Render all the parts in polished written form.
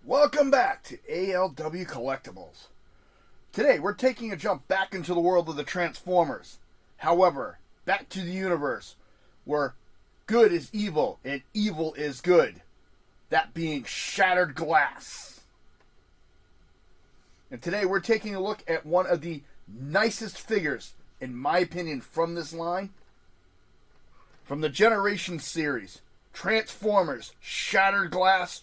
Welcome back to ALW Collectibles. Today we're taking a jump back into the world of the Transformers. However, back to the universe where good is evil and evil is good. That being shattered glass. And today we're taking a look at one of the nicest figures, in my opinion, from this line. From the Generation series, Transformers Shattered Glass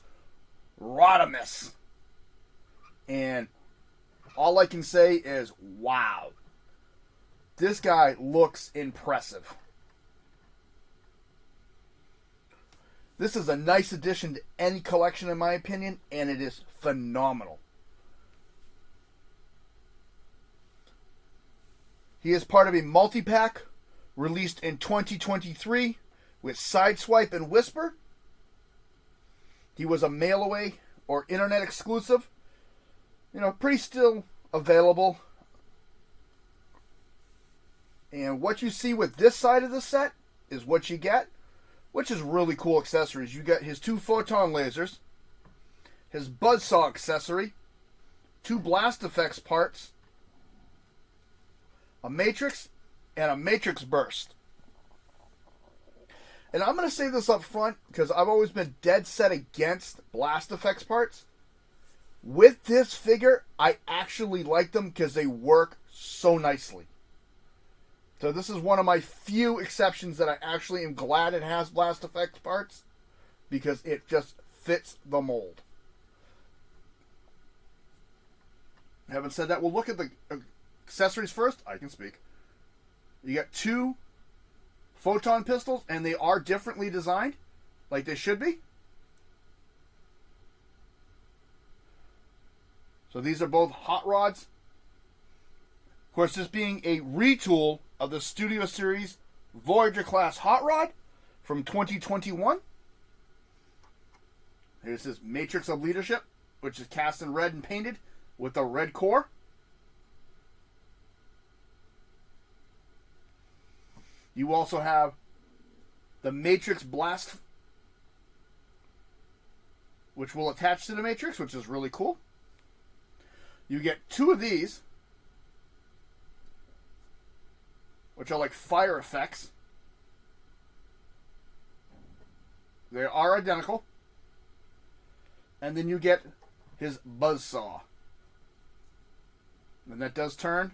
Rodimus. And all I can say is, wow. This guy looks impressive. This is a nice addition to any collection, in my opinion, and it is phenomenal. He is part of a multi-pack released in 2023 with Sideswipe and Whisper. He was a mail-away or internet exclusive. Pretty still available. And what you see with this side of the set is what you get, which is really cool accessories. You get his 2 photon lasers, his buzzsaw accessory, 2 blast effects parts, a matrix, and a matrix burst. And I'm going to say this up front because I've always been dead set against blast effects parts. With this figure, I actually like them because they work so nicely. So this is one of my few exceptions that I actually am glad it has blast effects parts because it just fits the mold. Having said that, we'll look at the accessories first. I can speak. You got 2 photon pistols, and they are differently designed, like they should be. So these are both hot rods. Of course, this being a retool of the Studio Series Voyager class hot rod from 2021. Here's his Matrix of Leadership, which is cast in red and painted with a red core. You also have the Matrix Blast, which will attach to the Matrix, which is really cool. You get 2 of these, which are like fire effects. They are identical. And then you get his buzzsaw. And that does turn.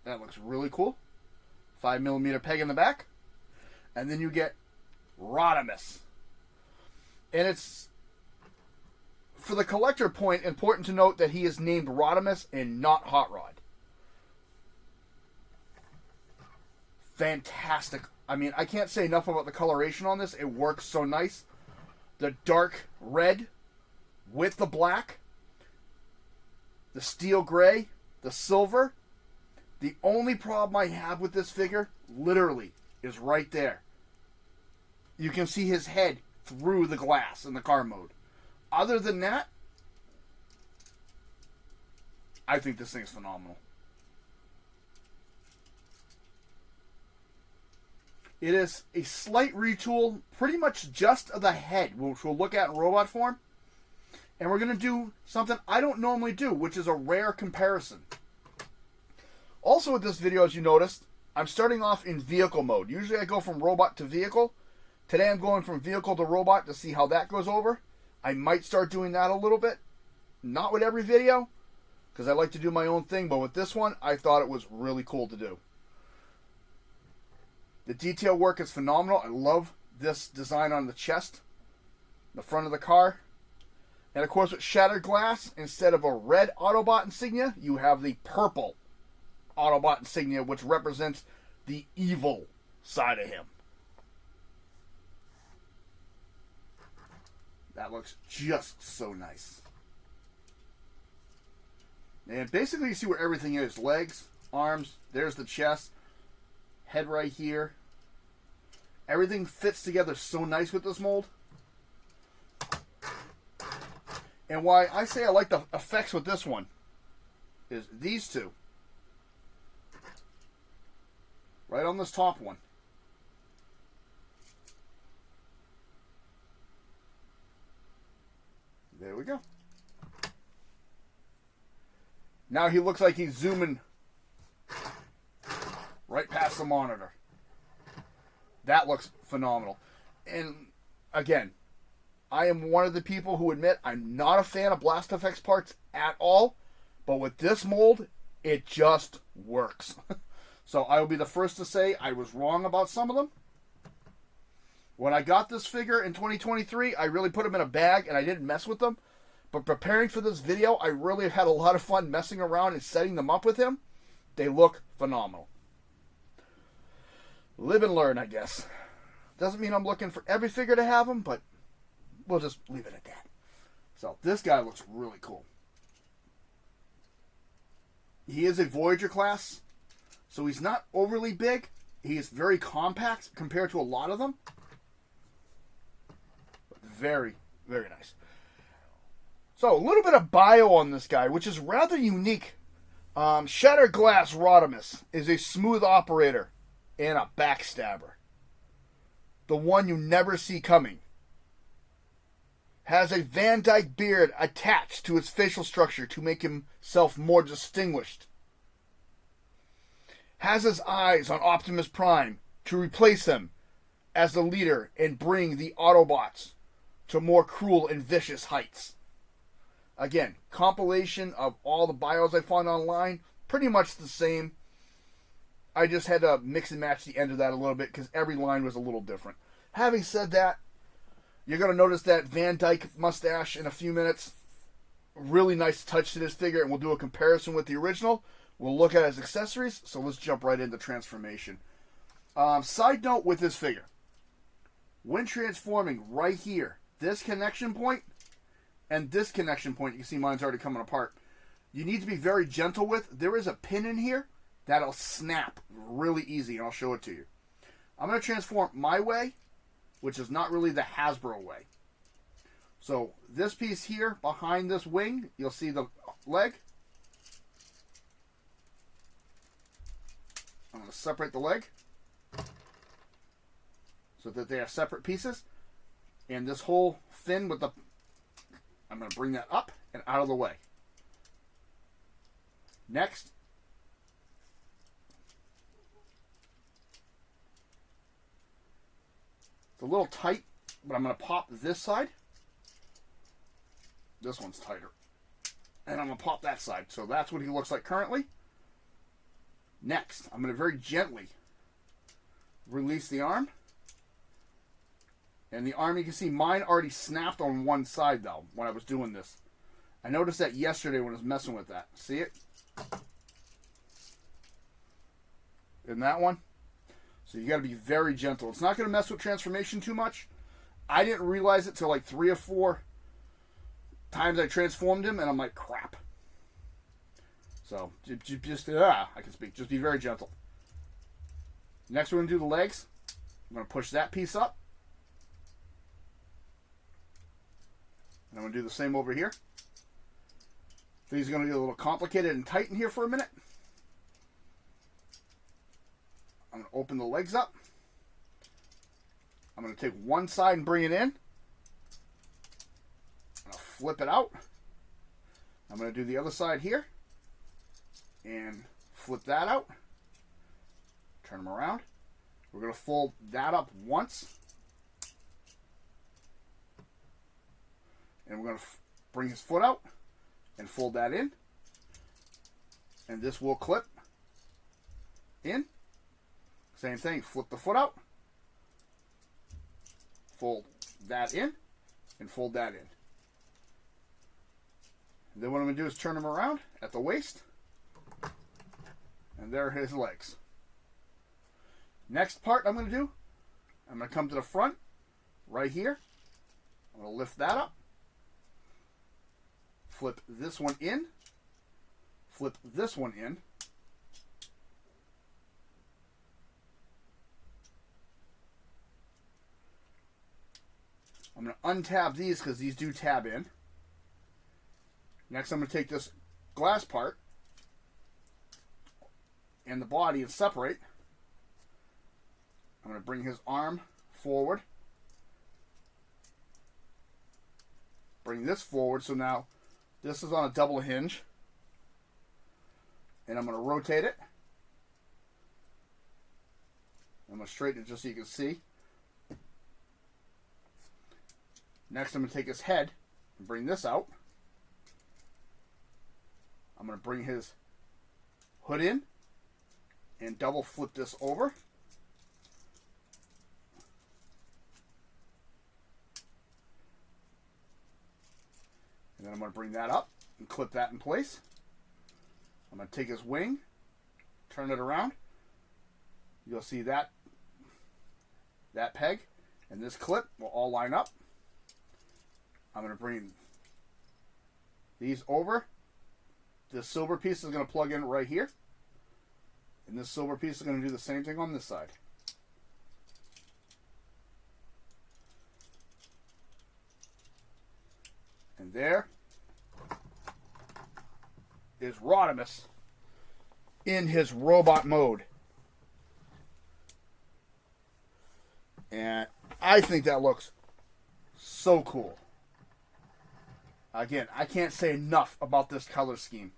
That looks really cool. 5mm peg in the back. And then you get Rodimus. And it's, for the collector point, important to note that he is named Rodimus and not Hot Rod. Fantastic. I mean, I can't say enough about the coloration on this. It works so nice. The dark red with the black. The steel gray. The silver. The only problem I have with this figure, literally, is right there. You can see his head through the glass in the car mode. Other than that, I think this thing's phenomenal. It is a slight retool, pretty much just of the head, which we'll look at in robot form. And we're going to do something I don't normally do, which is a rare comparison. Also with this video, as you noticed, I'm starting off in vehicle mode. Usually I go from robot to vehicle. Today I'm going from vehicle to robot to see how that goes over. I might start doing that a little bit. Not with every video, because I like to do my own thing, but with this one, I thought it was really cool to do. The detail work is phenomenal. I love this design on the chest, the front of the car. And of course with Shattered Glass, instead of a red Autobot insignia, you have the purple Autobot insignia, which represents the evil side of him. That looks just so nice. And basically you see where everything is. Legs, arms, there's the chest, head right here. Everything fits together so nice with this mold. And why I say I like the effects with this one is these 2. Right on this top one. we go. Now he looks like he's zooming right past the monitor. That looks phenomenal. And again, I am one of the people who admit I'm not a fan of Blast FX parts at all. But with this mold, it just works. So I will be the first to say I was wrong about some of them. When I got this figure in 2023, I really put them in a bag and I didn't mess with them. But preparing for this video, I really had a lot of fun messing around and setting them up with him. They look phenomenal. Live and learn, I guess. Doesn't mean I'm looking for every figure to have them, but we'll just leave it at that. So this guy looks really cool. He is a Voyager class, so he's not overly big. He is very compact compared to a lot of them. But very, very nice. So, a little bit of bio on this guy, which is rather unique. Shattered Glass Rodimus is a smooth operator and a backstabber. The one you never see coming. Has a Van Dyke beard attached to his facial structure to make himself more distinguished. Has his eyes on Optimus Prime to replace him as the leader and bring the Autobots to more cruel and vicious heights. Again, compilation of all the bios I found online, pretty much the same. I just had to mix and match the end of that a little bit because every line was a little different. Having said that, you're going to notice that Van Dyke mustache in a few minutes. Really nice touch to this figure, and we'll do a comparison with the original. We'll look at his accessories, so let's jump right into transformation. Side note with this figure. When transforming right here, this connection point and this connection point, you can see mine's already coming apart. You need to be very gentle with. There is a pin in here that'll snap really easy, and I'll show it to you. I'm going to transform my way, which is not really the Hasbro way. So this piece here behind this wing, you'll see the leg. I'm going to separate the leg so that they are separate pieces. And this whole fin with the... I'm going to bring that up and out of the way. Next. It's a little tight, but I'm going to pop this side. This one's tighter. And I'm going to pop that side. So that's what he looks like currently. Next, I'm going to very gently release the arm. And the arm, you can see mine already snapped on one side, though, when I was doing this. I noticed that yesterday when I was messing with that. See it? In that one? So you got to be very gentle. It's not going to mess with transformation too much. I didn't realize it till like 3 or 4 times I transformed him, and I'm like, crap. So, just, I can speak. Just be very gentle. Next, we're going to do the legs. I'm going to push that piece up. And I'm going to do the same over here. Things are going to get a little complicated and tight in here for a minute. I'm going to open the legs up. I'm going to take one side and bring it in. I'm going to flip it out. I'm going to do the other side here. And flip that out. Turn them around. We're going to fold that up once. And we're going to bring his foot out and fold that in. And this will clip in. Same thing, flip the foot out. Fold that in and fold that in. And then what I'm going to do is turn him around at the waist. And there are his legs. Next part I'm going to do, I'm going to come to the front, right here. I'm going to lift that up. Flip this one in. Flip this one in. I'm going to untab these because these do tab in. Next I'm going to take this glass part and the body and separate. I'm going to bring his arm forward. Bring bring this forward. So now this is on a double hinge. And I'm going to rotate it. I'm going to straighten it just so you can see. Next, I'm going to take his head and bring this out. I'm going to bring his hood in and double flip this over. And then I'm going to bring that up and clip that in place. I'm going to take his wing, turn it around. You'll see that peg and this clip will all line up. I'm going to bring these over. This silver piece is going to plug in right here. And this silver piece is going to do the same thing on this side. And there is Rodimus in his robot mode. And I think that looks so cool. Again, I can't say enough about this color scheme.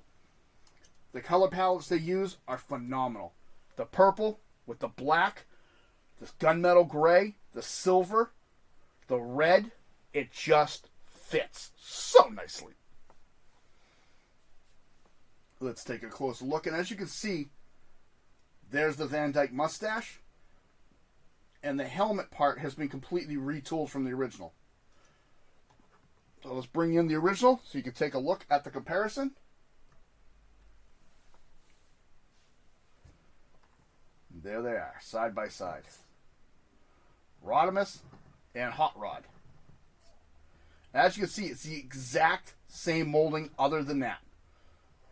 The color palettes they use are phenomenal. The purple with the black, this gunmetal gray, the silver, the red, it just fits so nicely. Let's take a closer look. And as you can see, there's the Van Dyke mustache. And the helmet part has been completely retooled from the original. So let's bring in the original so you can take a look at the comparison. And there they are, side by side. Rodimus and Hot Rod. As you can see, it's the exact same molding other than that.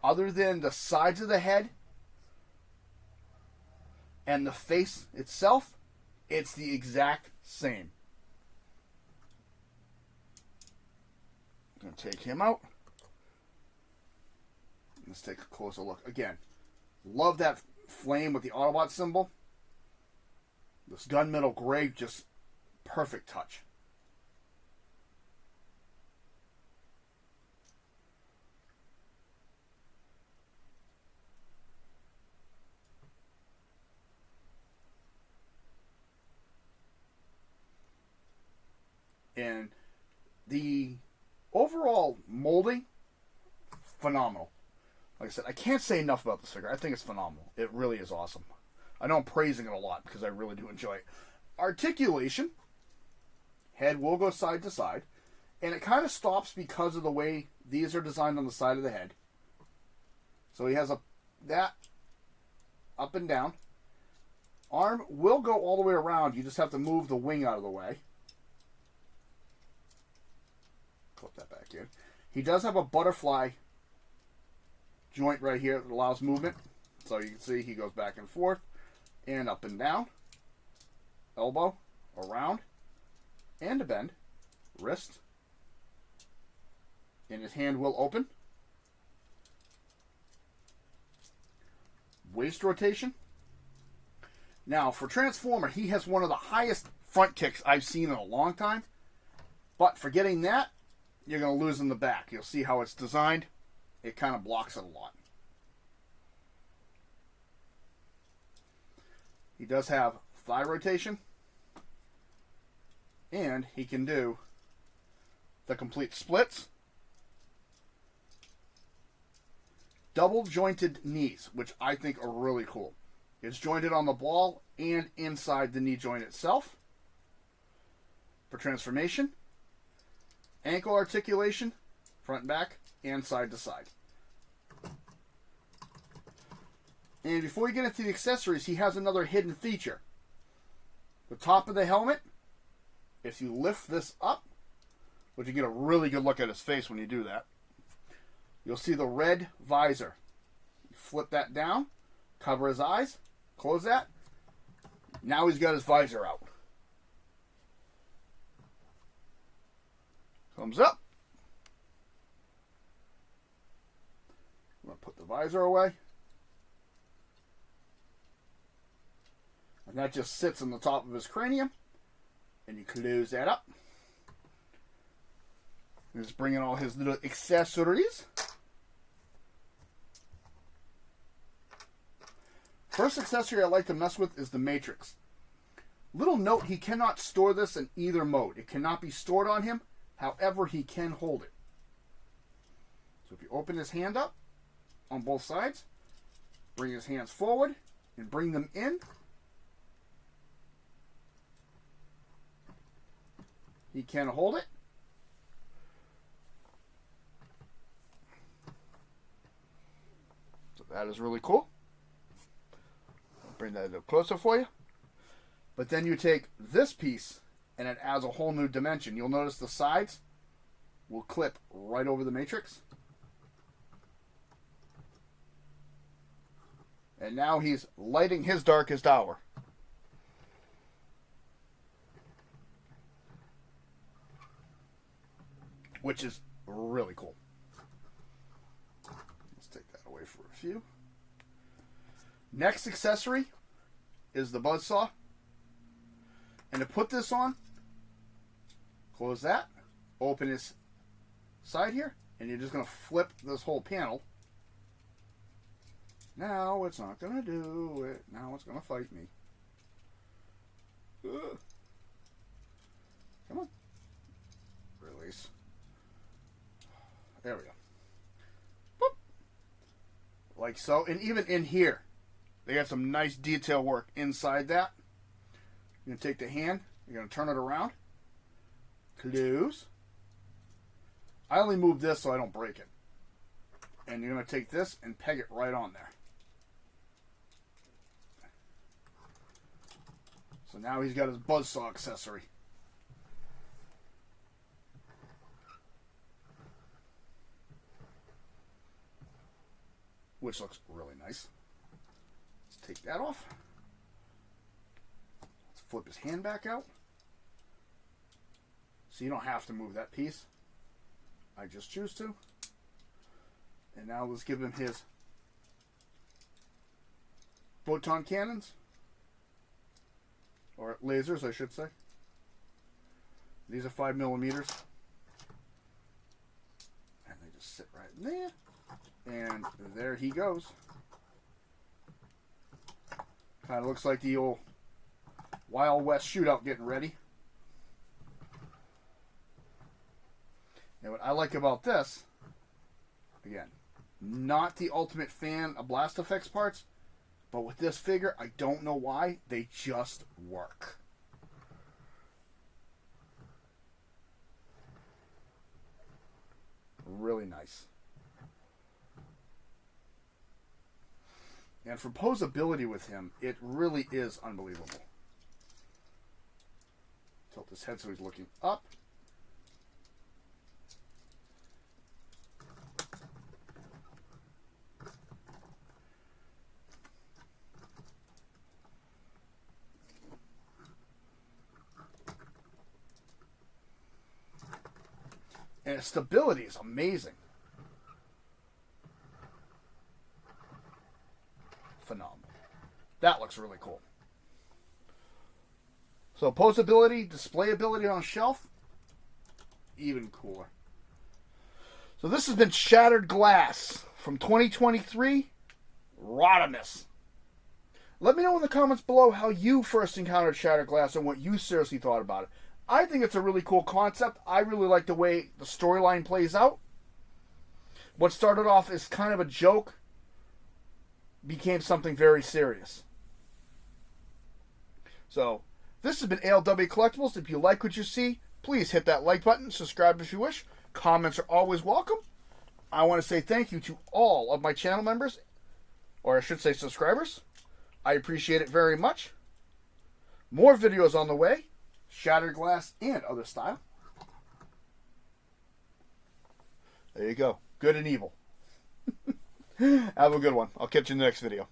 Other than the sides of the head and the face itself, it's the exact same. I'm going to take him out. Let's take a closer look. Again, love that flame with the Autobot symbol. This gunmetal gray, just perfect touch. And the overall molding, phenomenal. Like I said, I can't say enough about this figure. I think it's phenomenal. It really is awesome. I know I'm praising it a lot because I really do enjoy it. Articulation, head will go side to side, and it kind of stops because of the way these are designed on the side of the head. So he has that up and down. Arm will go all the way around. You just have to move the wing out of the way. Clip that back in. He does have a butterfly joint right here that allows movement. So you can see he goes back and forth and up and down. Elbow, around, and a bend. Wrist. And his hand will open. Waist rotation. Now, for Transformer, he has one of the highest front kicks I've seen in a long time. But for getting that, you're going to lose in the back. You'll see how it's designed. It kind of blocks it a lot. He does have thigh rotation. And he can do the complete splits. Double jointed knees, which I think are really cool. It's jointed on the ball and inside the knee joint itself. For transformation. Ankle articulation, front and back, and side to side. And before you get into the accessories, he has another hidden feature. The top of the helmet, if you lift this up, which you get a really good look at his face when you do that, you'll see the red visor. You flip that down, cover his eyes, close that. Now he's got his visor out. Comes up. I'm going to put the visor away. And that just sits on the top of his cranium. And you close that up. Just bringing all his little accessories. First accessory I like to mess with is the Matrix. Little note, he cannot store this in either mode. It cannot be stored on him. However, he can hold it. So if you open his hand up on both sides, bring his hands forward and bring them in. He can hold it. So that is really cool. I'll bring that a little closer for you. But then you take this piece and it adds a whole new dimension. You'll notice the sides will clip right over the Matrix. And now he's lighting his darkest hour. Which is really cool. Let's take that away for a few. Next accessory is the buzzsaw. And to put this on, close that, open his side here, and you're just going to flip this whole panel. Now it's not going to do it. Now it's going to fight me. Ugh. Come on. Release. There we go. Boop. Like so. And even in here, they got some nice detail work inside that. You're going to take the hand, you're going to turn it around, close. I only move this so I don't break it. And you're going to take this and peg it right on there. So now he's got his buzzsaw accessory. Which looks really nice. Let's take that off. Flip his hand back out. So you don't have to move that piece. I just choose to. And now let's give him his photon cannons. Or lasers, I should say. These are 5mm. And they just sit right in there. And there he goes. Kind of looks like the old Wild West shootout getting ready. And what I like about this, again, not the ultimate fan of Blast Effects parts, but with this figure, I don't know why, they just work. Really nice. And for posability with him, it really is unbelievable. Tilt his head so he's looking up. And its stability is amazing. Phenomenal. That looks really cool. So posability, displayability on a shelf, even cooler. So this has been Shattered Glass from 2023, Rodimus. Let me know in the comments below how you first encountered Shattered Glass and what you seriously thought about it. I think it's a really cool concept. I really like the way the storyline plays out. What started off as kind of a joke became something very serious. So, this has been ALW Collectibles. If you like what you see, please hit that like button. Subscribe if you wish. Comments are always welcome. I want to say thank you to all of my channel members, or I should say subscribers. I appreciate it very much. More videos on the way. Shattered Glass and other style. There you go. Good and evil. Have a good one. I'll catch you in the next video.